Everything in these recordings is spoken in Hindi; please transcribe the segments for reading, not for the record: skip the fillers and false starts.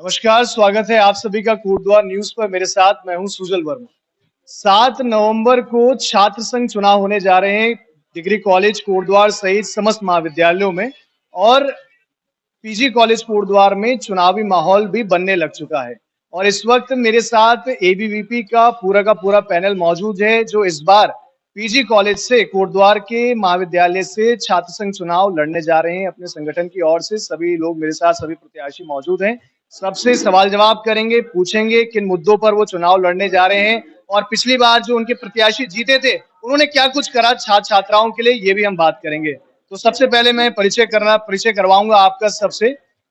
नमस्कार, स्वागत है आप सभी का कोटद्वार न्यूज पर। मेरे साथ मैं हूं सुजल वर्मा। 7 नवंबर को छात्र संघ चुनाव होने जा रहे हैं डिग्री कॉलेज कोटद्वार सहित समस्त महाविद्यालयों में, और पीजी कॉलेज कोटद्वार में चुनावी माहौल भी बनने लग चुका है। और इस वक्त मेरे साथ एबीवीपी का पूरा पैनल मौजूद है, जो इस बार पीजी कॉलेज से कोटद्वार के महाविद्यालय से छात्र संघ चुनाव लड़ने जा रहे हैं। अपने संगठन की ओर से सभी लोग मेरे साथ, सभी प्रत्याशी मौजूद हैं। सबसे सवाल जवाब करेंगे, पूछेंगे किन मुद्दों पर वो चुनाव लड़ने जा रहे हैं, और पिछली बार जो उनके प्रत्याशी जीते थे उन्होंने क्या कुछ करा छात्र छात्राओं के लिए, ये भी हम बात करेंगे। तो सबसे पहले मैं परिचय करवाऊंगा आपका।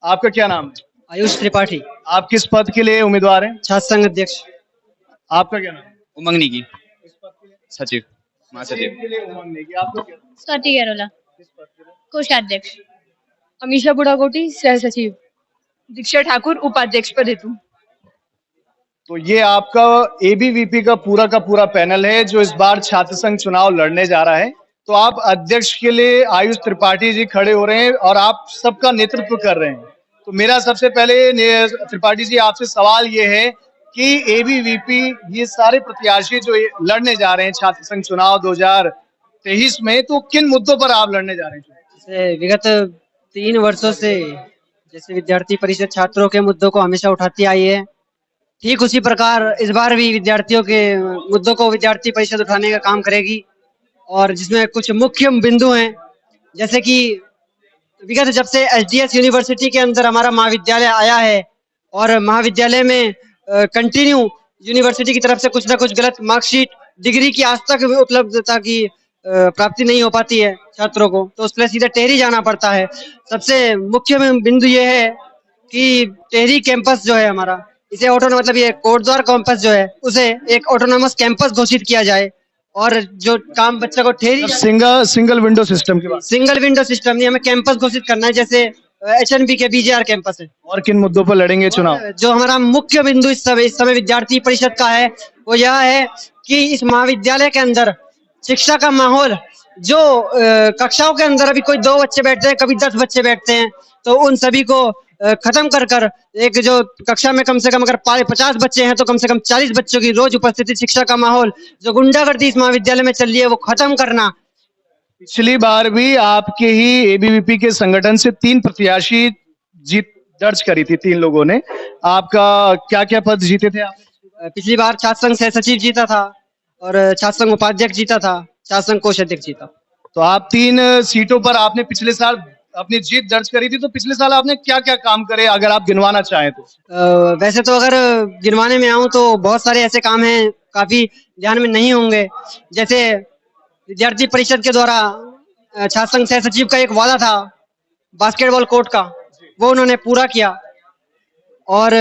आपका क्या नाम है? आयुष त्रिपाठी। आप किस पद के लिए उम्मीदवार हैं? छात्र संघ अध्यक्ष। आपका क्या नाम है? उमंग नेगी, किस पद के लिए? सचिव, महासचिव के लिए उमंग नेगी। आपका क्या नाम है? स्वाति गैरोला, किस पद के लिए? कोषाध्यक्ष। अमीशा बुढ़ाकोटी, सह सचिव। दीक्षा ठाकुर, उपाध्यक्ष पद हेतु। तो ये आपका एबीवीपी का पूरा पैनल है जो इस बार छात्र संघ चुनाव लड़ने जा रहा है। तो आप अध्यक्ष के लिए आयुष त्रिपाठी जी खड़े हो रहे हैं और आप सबका नेतृत्व कर रहे हैं। तो मेरा सबसे पहले त्रिपाठी जी आपसे सवाल ये है कि एबीवीपी, ये सारे प्रत्याशी जो लड़ने जा रहे हैं छात्र संघ चुनाव 2023 में, तो किन मुद्दों पर आप लड़ने जा रहे हैं? विगत 3 वर्षों से जैसे विद्यार्थी परिषद छात्रों के मुद्दों को हमेशा उठाती आई है, ठीक उसी प्रकार इस बार भी विद्यार्थियों के मुद्दों को विद्यार्थी परिषद उठाने का काम करेगी। और जिसमें कुछ मुख्य बिंदु हैं, जैसे कि विगत जब से एचडीएस यूनिवर्सिटी के अंदर हमारा महाविद्यालय आया है और महाविद्यालय में कंटिन्यू यूनिवर्सिटी की तरफ से कुछ ना कुछ गलत मार्कशीट, डिग्री की आज तक उपलब्धता की प्राप्ति नहीं हो पाती है छात्रों को, तो उसके लिए सीधे टेहरी जाना पड़ता है। सबसे मुख्य बिंदु ये है कि टेहरी कैंपस जो है हमारा, इसे ऑटोनोमस, मतलब ये कोटद्वार कैंपस जो है उसे एक ऑटोनोमस कैंपस घोषित किया जाए। और जो काम बच्चा को टेहरी सिंगल विंडो सिस्टम की बात, सिंगल विंडो सिस्टम नहीं, हमें कैंपस घोषित करना है, जैसे एचएनबी के बीजेआर कैंपस है। और किन मुद्दों पर लड़ेंगे चुनाव? जो हमारा मुख्य बिंदु इस समय विद्यार्थी परिषद का है वो यह है कि इस महाविद्यालय के अंदर शिक्षा का माहौल, जो कक्षाओं के अंदर अभी कोई 2 बच्चे बैठते हैं, कभी 10 बच्चे बैठते हैं, तो उन सभी को खत्म कर एक जो कक्षा में कम से कम अगर 50 बच्चे हैं तो कम से कम 40 बच्चों की रोज उपस्थिति, शिक्षा का माहौल, जो गुंडागर्दी इस महाविद्यालय में चल रही है वो खत्म करना। पिछली बार भी आपके ही एबीवीपी के संगठन से 3 प्रत्याशी जीत दर्ज करी थी, 3 लोगों ने। आपका क्या क्या पद जीते थे आप? पिछली बार छात्र संघ सह सचिव जीता था और छात्र संघ उपाध्यक्ष जीता था, छात्र संघ कोषाध्यक्ष जीता। तो आप 3 सीटों पर आपने पिछले साल अपनी जीत दर्ज करी थी। तो पिछले साल आपने क्या क्या काम करे, अगर आप गिनवाना चाहें तो? वैसे तो अगर गिनवाने में आऊं तो बहुत सारे ऐसे काम हैं, काफी ध्यान में नहीं होंगे। जैसे विद्यार्थी परिषद के द्वारा छात्र संघ सह सचिव का एक वादा था बास्केटबॉल कोर्ट का, वो उन्होंने पूरा किया। और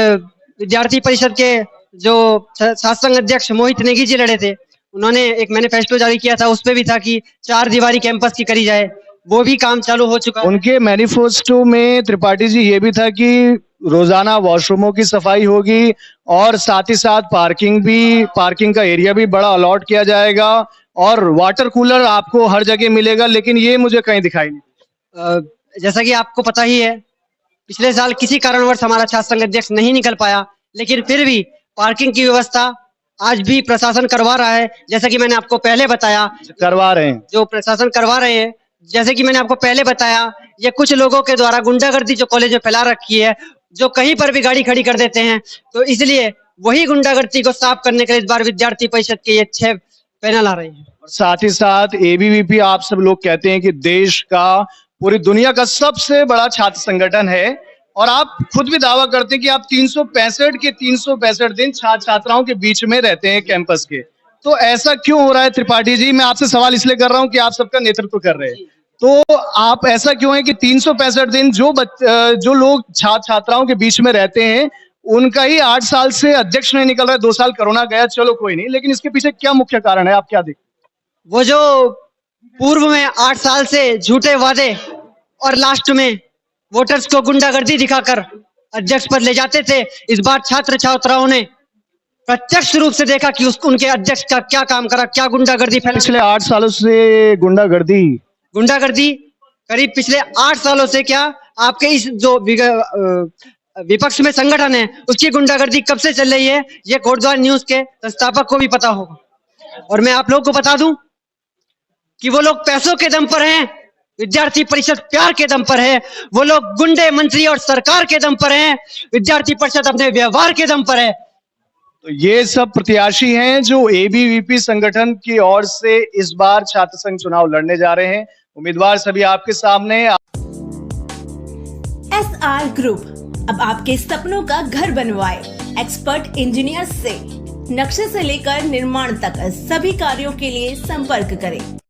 विद्यार्थी परिषद के जो छात्र संघ अध्यक्ष मोहित नेगी जी लड़े थे, उन्होंने एक मैनिफेस्टो जारी किया था, उसपे भी था कि 4 दीवारी कैंपस की करी जाए, वो भी काम चालू हो चुका है। उनके मैनिफेस्टो में त्रिपाठी जी ये भी था कि रोजाना वॉशरूमों की सफाई होगी, और साथ ही साथ पार्किंग का एरिया भी बड़ा अलॉट किया जाएगा, और वाटर कूलर आपको हर जगह मिलेगा। लेकिन ये मुझे कहीं दिखाई नहीं। जैसा कि आपको पता ही है, पिछले साल किसी कारणवश हमारा छात्र संघ अध्यक्ष नहीं निकल पाया, लेकिन फिर भी पार्किंग की व्यवस्था आज भी प्रशासन करवा रहा है। जैसा कि मैंने आपको पहले बताया, करवा रहे हैं, जो प्रशासन करवा रहे हैं, जैसे कि मैंने आपको पहले बताया, ये कुछ लोगों के द्वारा गुंडागर्दी जो कॉलेज में फैला रखी है, जो कहीं पर भी गाड़ी खड़ी कर देते हैं, तो इसलिए वही गुंडागर्दी को साफ करने के लिए इस बार विद्यार्थी परिषद के ये 6 पैनल आ रहे हैं। और साथ ही साथ एबीवीपी, आप सब लोग कहते हैं कि देश का, पूरी दुनिया का सबसे बड़ा छात्र संगठन है, और आप खुद भी दावा करते हैं कि आप 365 दिन छात्र छात्राओं के बीच में रहते हैं कैंपस के। तो ऐसा क्यों हो रहा है त्रिपाठी जी? मैं आपसे सवाल इसलिए कर रहा हूं कि आप सबका नेतृत्व कर रहे हैं। तो आप ऐसा क्यों है कि 365 दिन जो लोग छात्र छात्राओं के बीच में रहते हैं, उनका ही 8 साल से अध्यक्ष नहीं निकल रहा है। 2 साल कोरोना गया, चलो कोई नहीं, लेकिन इसके पीछे क्या मुख्य कारण है? आप क्या देखते? वो जो पूर्व में 8 साल से झूठे वादे और लास्ट में वोटर्स को गुंडागर्दी दिखाकर अध्यक्ष पद ले जाते थे, इस बार छात्र छात्राओं ने प्रत्यक्ष रूप से देखा कि उनके अध्यक्ष का क्या काम करा, क्या गुंडागर्दी फैला। पिछले 8 सालों से गुंडागर्दी करीब पिछले 8 सालों से क्या आपके इस जो विपक्ष में संगठन है उसकी गुंडागर्दी कब से चल रही है, ये कोटद्वार न्यूज के संस्थापक को भी पता होगा। और मैं आप लोगों को बता दूं कि वो लोग पैसों के दम पर हैं, विद्यार्थी परिषद प्यार के दम पर है। वो लोग गुंडे मंत्री और सरकार के दम पर हैं, विद्यार्थी परिषद अपने व्यवहार के दम पर है। तो ये सब प्रत्याशी हैं जो एबीवीपी संगठन की ओर से इस बार छात्र संघ चुनाव लड़ने जा रहे हैं। उम्मीदवार सभी आपके सामने हैं। SR ग्रुप अब आपके सपनों का घर बनवाए। एक्सपर्ट इंजीनियर से नक्शे से लेकर निर्माण तक सभी कार्यों के लिए संपर्क करें।